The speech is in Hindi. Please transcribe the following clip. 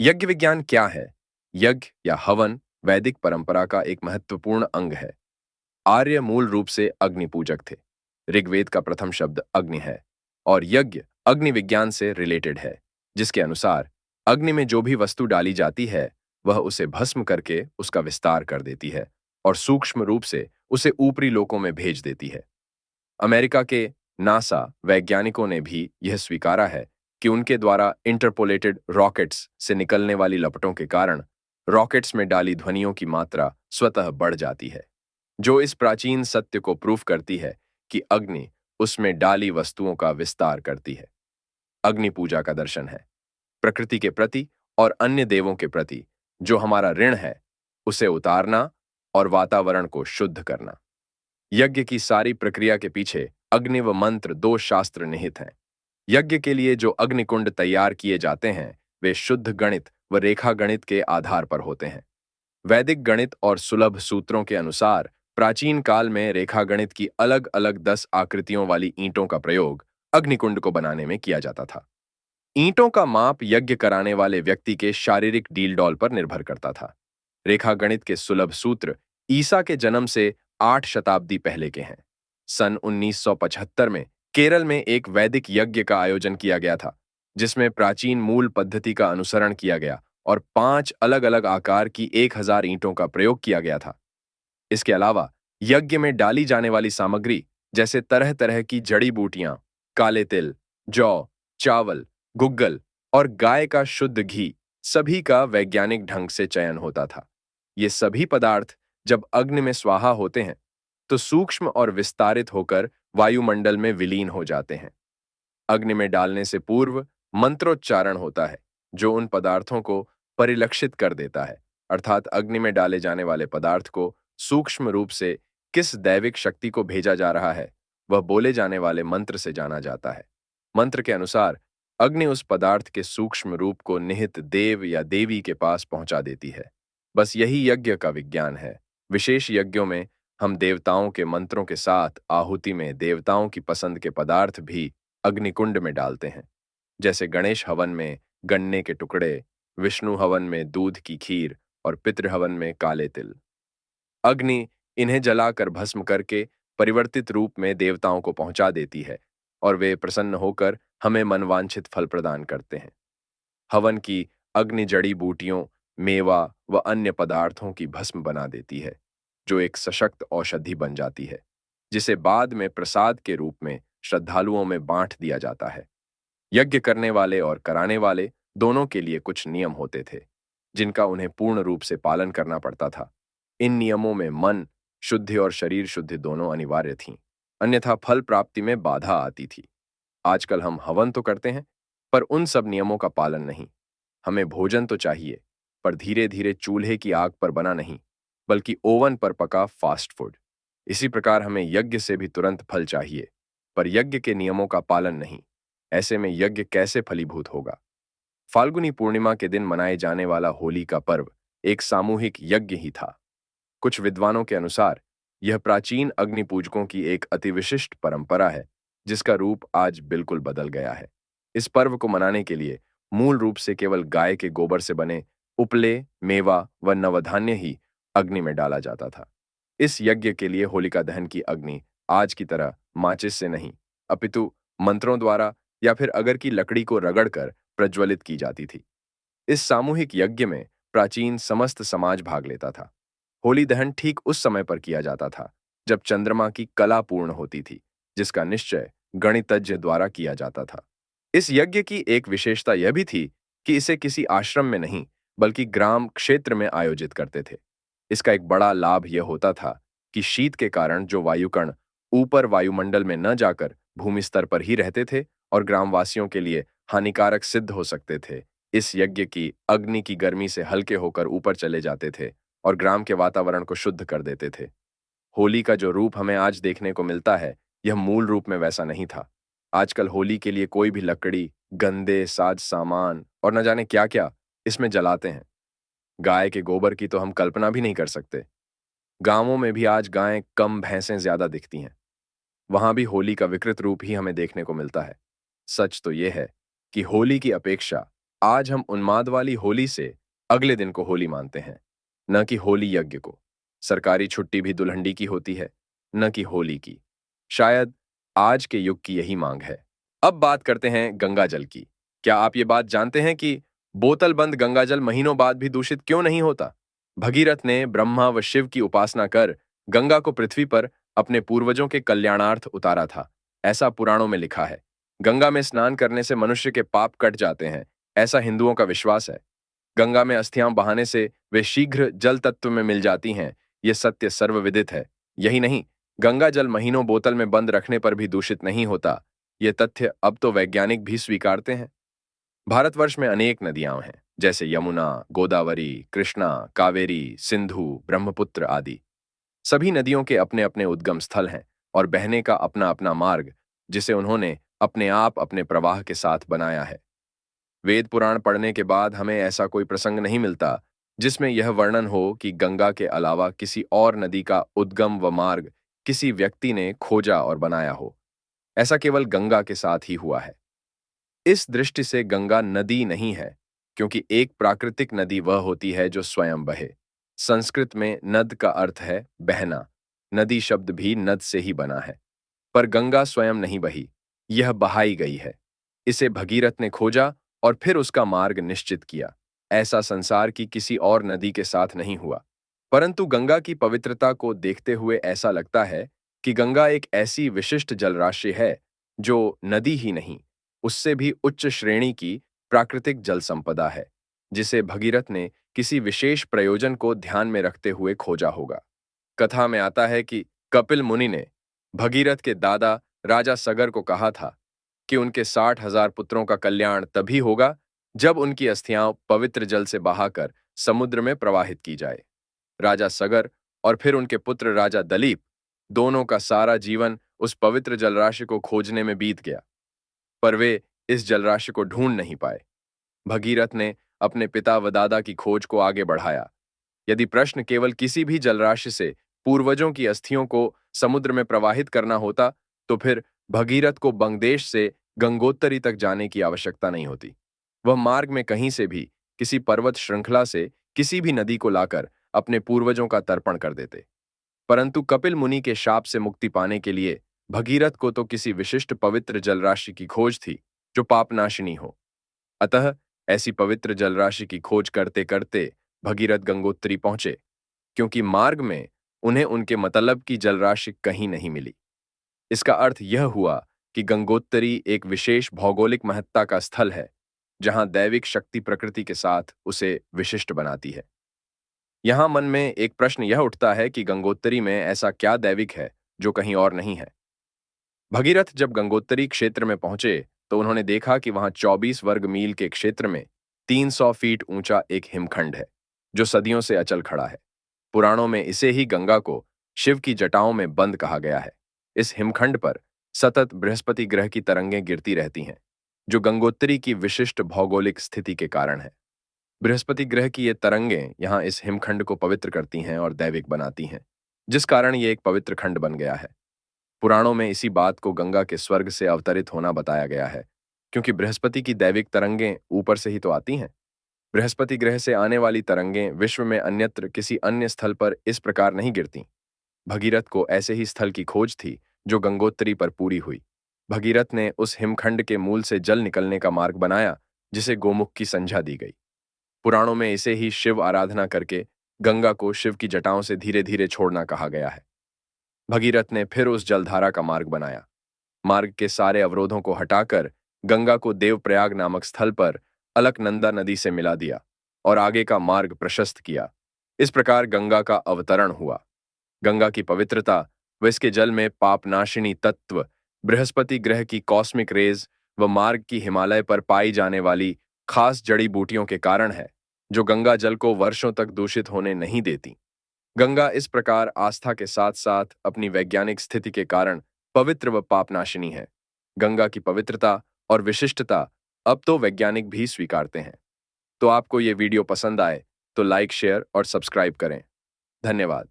यज्ञ विज्ञान क्या है? यज्ञ या हवन वैदिक परंपरा का एक महत्वपूर्ण अंग है। आर्य मूल रूप से अग्नि पूजक थे। ऋग्वेद का प्रथम शब्द अग्नि है और यज्ञ अग्नि विज्ञान से रिलेटेड है, जिसके अनुसार अग्नि में जो भी वस्तु डाली जाती है वह उसे भस्म करके उसका विस्तार कर देती है और सूक्ष्म रूप से उसे ऊपरी लोकों में भेज देती है। अमेरिका के नासा वैज्ञानिकों ने भी यह स्वीकारा है कि उनके द्वारा इंटरपोलेटेड रॉकेट्स से निकलने वाली लपटों के कारण रॉकेट्स में डाली ध्वनियों की मात्रा स्वतः बढ़ जाती है, जो इस प्राचीन सत्य को प्रूफ करती है कि अग्नि उसमें डाली वस्तुओं का विस्तार करती है। अग्नि पूजा का दर्शन है प्रकृति के प्रति और अन्य देवों के प्रति जो हमारा ऋण है उसे उतारना और वातावरण को शुद्ध करना। यज्ञ की सारी प्रक्रिया के पीछे अग्नि व मंत्र दो शास्त्र निहित हैं। यज्ञ के लिए जो अग्निकुंड तैयार किए जाते हैं वे शुद्ध गणित व रेखा गणित के आधार पर होते हैं। वैदिक गणित और सुलभ सूत्रों के अनुसार प्राचीन काल में रेखा गणित की अलग अलग 10 आकृतियों वाली ईंटों का प्रयोग अग्निकुंड को बनाने में किया जाता था। ईंटों का माप यज्ञ कराने वाले व्यक्ति के शारीरिक डील-डॉल पर निर्भर करता था। रेखा गणित के सुलभ सूत्र ईसा के जन्म से 8 शताब्दी पहले के हैं। सन 1975 में केरल में एक वैदिक यज्ञ का आयोजन किया गया था, जिसमें प्राचीन मूल पद्धति का अनुसरण किया गया और 5 अलग-अलग आकार की 1000 ईंटों का प्रयोग किया गया था। इसके अलावा यज्ञ में डाली जाने वाली सामग्री जैसे तरह-तरह की जड़ी बूटियां, काले तिल, जौ, चावल, गुग्गल और गाय का शुद्ध घी सभी का वैज्ञानिक ढंग से चयन होता था। ये सभी पदार्थ जब अग्नि में स्वाहा होते हैं तो सूक्ष्म और विस्तारित होकर वायुमंडल में विलीन हो जाते हैं। अग्नि में डालने से पूर्व मंत्रोच्चारण होता है जो उन पदार्थों को परिलक्षित कर देता है, अर्थात अग्नि में डाले जाने वाले पदार्थ को सूक्ष्म रूप से किस दैविक शक्ति को भेजा जा रहा है वह बोले जाने वाले मंत्र से जाना जाता है। मंत्र के अनुसार अग्नि उस पदार्थ के सूक्ष्म रूप को निहित देव या देवी के पास पहुंचा देती है। बस यही यज्ञ का विज्ञान है। विशेष यज्ञों में हम देवताओं के मंत्रों के साथ आहुति में देवताओं की पसंद के पदार्थ भी अग्निकुंड में डालते हैं, जैसे गणेश हवन में गन्ने के टुकड़े, विष्णु हवन में दूध की खीर और पितृ हवन में काले तिल। अग्नि इन्हें जलाकर भस्म करके परिवर्तित रूप में देवताओं को पहुंचा देती है और वे प्रसन्न होकर हमें मनवांछित फल प्रदान करते हैं। हवन की अग्नि जड़ी बूटियों, मेवा व अन्य पदार्थों की भस्म बना देती है, जो एक सशक्त औषधि बन जाती है, जिसे बाद में प्रसाद के रूप में श्रद्धालुओं में बांट दिया जाता है। यज्ञ करने वाले और कराने वाले दोनों के लिए कुछ नियम होते थे, जिनका उन्हें पूर्ण रूप से पालन करना पड़ता था। इन नियमों में मन शुद्धि और शरीर शुद्धि दोनों अनिवार्य थीं, अन्यथा फल प्राप्ति में बाधा आती थी। आजकल हम हवन तो करते हैं, पर उन सब नियमों का पालन नहीं। हमें भोजन तो चाहिए, पर धीरे धीरे चूल्हे की आग पर बना नहीं, बल्कि ओवन पर पका फास्ट फूड। इसी प्रकार हमें यज्ञ से भी तुरंत फल चाहिए, पर यज्ञ के नियमों का पालन नहीं। ऐसे में यज्ञ कैसे फलीभूत होगा? फाल्गुनी पूर्णिमा के दिन मनाए जाने वाला होली का पर्व एक सामूहिक यज्ञ ही था। कुछ विद्वानों के अनुसार यह प्राचीन अग्नि पूजकों की एक अति विशिष्ट परंपरा है, जिसका रूप आज बिल्कुल बदल गया है। इस पर्व को मनाने के लिए मूल रूप से केवल गाय के गोबर से बने उपले, मेवा व नवधान्य ही अग्नि में डाला जाता था। इस यज्ञ के लिए होलिका दहन की अग्नि आज की तरह माचिस से नहीं, अपितु मंत्रों द्वारा या फिर अगर की लकड़ी को रगड़कर प्रज्वलित की जाती थी। इस सामूहिक यज्ञ में प्राचीन समस्त समाज भाग लेता था। होली दहन ठीक उस समय पर किया जाता था जब चंद्रमा की कला पूर्ण होती थी, जिसका निश्चय गणितज्ञ द्वारा किया जाता था। इस यज्ञ की एक विशेषता यह भी थी कि इसे किसी आश्रम में नहीं, बल्कि ग्राम क्षेत्र में आयोजित करते थे। इसका एक बड़ा लाभ यह होता था कि शीत के कारण जो वायुकण ऊपर वायुमंडल में न जाकर भूमि स्तर पर ही रहते थे और ग्रामवासियों के लिए हानिकारक सिद्ध हो सकते थे, इस यज्ञ की अग्नि की गर्मी से हल्के होकर ऊपर चले जाते थे और ग्राम के वातावरण को शुद्ध कर देते थे। होली का जो रूप हमें आज देखने को मिलता है, यह मूल रूप में वैसा नहीं था। आजकल होली के लिए कोई भी लकड़ी, गंदे साज सामान और न जाने क्या-क्या इसमें जलाते हैं। गाय के गोबर की तो हम कल्पना भी नहीं कर सकते। गांवों में भी आज गायें कम, भैंसें ज्यादा दिखती हैं। वहां भी होली का विकृत रूप ही हमें देखने को मिलता है। सच तो यह है कि होली की अपेक्षा आज हम उन्माद वाली होली से अगले दिन को होली मानते हैं, न कि होली यज्ञ को। सरकारी छुट्टी भी दुल्हंडी की होती है, न कि होली की। शायद आज के युग की यही मांग है। अब बात करते हैं गंगा जल की। क्या आप ये बात जानते हैं कि बोतल बंद गंगा जल महीनों बाद भी दूषित क्यों नहीं होता? भगीरथ ने ब्रह्मा व शिव की उपासना कर गंगा को पृथ्वी पर अपने पूर्वजों के कल्याणार्थ उतारा था। ऐसा पुराणों में लिखा है। गंगा में स्नान करने से मनुष्य के पाप कट जाते हैं, ऐसा हिंदुओं का विश्वास है। गंगा में अस्थियां बहाने से वे शीघ्र जल तत्व में मिल जाती हैं, ये सत्य सर्वविदित है। यही नहीं, गंगा जल महीनों बोतल में बंद रखने पर भी दूषित नहीं होता, ये तथ्य अब तो वैज्ञानिक भी स्वीकारते हैं। भारतवर्ष में अनेक नदियां हैं, जैसे यमुना, गोदावरी, कृष्णा, कावेरी, सिंधु, ब्रह्मपुत्र आदि। सभी नदियों के अपने अपने उद्गम स्थल हैं और बहने का अपना अपना मार्ग, जिसे उन्होंने अपने आप अपने प्रवाह के साथ बनाया है। वेद पुराण पढ़ने के बाद हमें ऐसा कोई प्रसंग नहीं मिलता जिसमें यह वर्णन हो कि गंगा के अलावा किसी और नदी का उद्गम व मार्ग किसी व्यक्ति ने खोजा और बनाया हो। ऐसा केवल गंगा के साथ ही हुआ है। इस दृष्टि से गंगा नदी नहीं है, क्योंकि एक प्राकृतिक नदी वह होती है जो स्वयं बहे। संस्कृत में नद का अर्थ है बहना। नदी शब्द भी नद से ही बना है। पर गंगा स्वयं नहीं बही, यह बहाई गई है। इसे भगीरथ ने खोजा और फिर उसका मार्ग निश्चित किया। ऐसा संसार की किसी और नदी के साथ नहीं हुआ। परंतु गंगा की पवित्रता को देखते हुए ऐसा लगता है कि गंगा एक ऐसी विशिष्ट जलराशि है जो नदी ही नहीं, उससे भी उच्च श्रेणी की प्राकृतिक जल संपदा है, जिसे भगीरथ ने किसी विशेष प्रयोजन को ध्यान में रखते हुए खोजा होगा। कथा में आता है कि कपिल मुनि ने भगीरथ के दादा राजा सगर को कहा था कि उनके 60,000 पुत्रों का कल्याण तभी होगा जब उनकी अस्थियां पवित्र जल से बहाकर समुद्र में प्रवाहित की जाए। राजा सगर और फिर उनके पुत्र राजा दलीप, दोनों का सारा जीवन उस पवित्र जलराशि को खोजने में बीत गया, पर वे इस जलराशि को ढूंढ नहीं पाए। भगीरथ ने अपने पिता व दादा की खोज को आगे बढ़ाया। यदि प्रश्न केवल किसी भी जलराशि से पूर्वजों की अस्थियों को समुद्र में प्रवाहित करना होता, तो फिर भगीरथ को बंगदेश से गंगोत्तरी तक जाने की आवश्यकता नहीं होती। वह मार्ग में कहीं से भी किसी पर्वत श्रृंखला से किसी भी नदी को लाकर अपने पूर्वजों का तर्पण कर देते। परंतु कपिल मुनि के शाप से मुक्ति पाने के लिए भगीरथ को तो किसी विशिष्ट पवित्र जलराशि की खोज थी जो पापनाशिनी हो। अतः ऐसी पवित्र जलराशि की खोज करते करते भगीरथ गंगोत्री पहुंचे, क्योंकि मार्ग में उन्हें उनके मतलब की जलराशि कहीं नहीं मिली। इसका अर्थ यह हुआ कि गंगोत्री एक विशेष भौगोलिक महत्ता का स्थल है, जहां दैविक शक्ति प्रकृति के साथ उसे विशिष्ट बनाती है। यहां मन में एक प्रश्न यह उठता है कि गंगोत्री में ऐसा क्या दैविक है जो कहीं और नहीं है। भगीरथ जब गंगोत्री क्षेत्र में पहुंचे तो उन्होंने देखा कि वहां 24 वर्ग मील के क्षेत्र में 300 फीट ऊंचा एक हिमखंड है, जो सदियों से अचल खड़ा है। पुराणों में इसे ही गंगा को शिव की जटाओं में बंद कहा गया है। इस हिमखंड पर सतत बृहस्पति ग्रह की तरंगें गिरती रहती हैं, जो गंगोत्री की विशिष्ट भौगोलिक स्थिति के कारण है। बृहस्पति ग्रह की ये तरंगें यहाँ इस हिमखंड को पवित्र करती हैं और दैविक बनाती हैं, जिस कारण ये एक पवित्र खंड बन गया है। पुराणों में इसी बात को गंगा के स्वर्ग से अवतरित होना बताया गया है, क्योंकि बृहस्पति की दैविक तरंगें ऊपर से ही तो आती हैं। बृहस्पति ग्रह से आने वाली तरंगें विश्व में अन्यत्र किसी अन्य स्थल पर इस प्रकार नहीं गिरती। भगीरथ को ऐसे ही स्थल की खोज थी जो गंगोत्री पर पूरी हुई। भगीरथ ने उस हिमखंड के मूल से जल निकलने का मार्ग बनाया, जिसे गोमुख की संज्ञा दी गई। पुराणों में इसे ही शिव आराधना करके गंगा को शिव की जटाओं से धीरे धीरे छोड़ना कहा गया है। भगीरथ ने फिर उस जलधारा का मार्ग बनाया। मार्ग के सारे अवरोधों को हटाकर गंगा को देवप्रयाग नामक स्थल पर अलकनंदा नदी से मिला दिया और आगे का मार्ग प्रशस्त किया। इस प्रकार गंगा का अवतरण हुआ। गंगा की पवित्रता व इसके जल में पापनाशिनी तत्व बृहस्पति ग्रह की कॉस्मिक रेज व मार्ग की हिमालय पर पाई जाने वाली खास जड़ी बूटियों के कारण है, जो गंगा जल को वर्षों तक दूषित होने नहीं देती। गंगा इस प्रकार आस्था के साथ साथ अपनी वैज्ञानिक स्थिति के कारण पवित्र व पापनाशिनी है। गंगा की पवित्रता और विशिष्टता अब तो वैज्ञानिक भी स्वीकारते हैं। तो आपको ये वीडियो पसंद आए तो लाइक, शेयर और सब्सक्राइब करें। धन्यवाद।